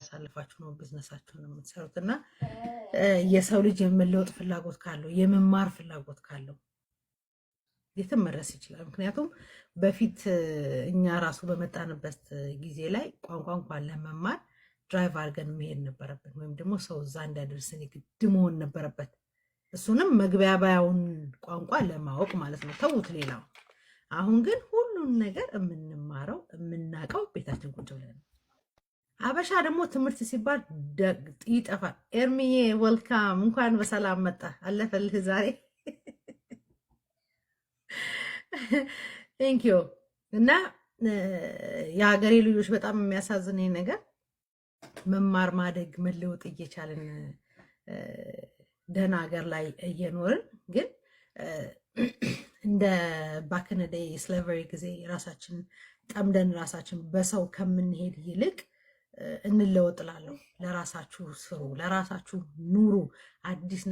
ያሳልፋችሁ ነው ቢዝነሳችሁን የምትሰሩትና የሰው ልጅ የመለወጥ ፍላጎት ካለው የመማር ፍላጎት ካለው የትም መድረስ ይችላል። ምክንያቱም በፊት እኛ ራሱ በመጣንበት ጊዜ ላይ ቋንቋ እንኳን ለመማር ድራይቭ አድርገን መሄድ ነበረብን፣ ወይም ደግሞ ሰው እዛ እንዳይደርስን ግድ መሆን ነበረበት። እሱንም መግቢያውን ቋንቋ ለማወቅ ማለት ነው። ተውት ሌላው። አሁን ግን ሁሉን ነገር የምንማረው የምናውቀው ቤታችን ቁጭ ብለን ነው። አበሻ ደግሞ ትምህርት ሲባል ይጠፋል። ኤርሚዬ ወልካም፣ እንኳን በሰላም መጣ። አለፈልህ ዛሬ ቴንኪዩ። እና የሀገሬ ልጆች በጣም የሚያሳዝነኝ ነገር መማር ማደግ መለወጥ እየቻልን ደህና ሀገር ላይ እየኖርን ግን እንደ ባክነዴ ስሌቨሪ ጊዜ ራሳችን ጠምደን ራሳችን በሰው ከምንሄድ ይልቅ እንለወጥላለሁ። ለራሳችሁ ስሩ፣ ለራሳችሁ ኑሩ። አዲስ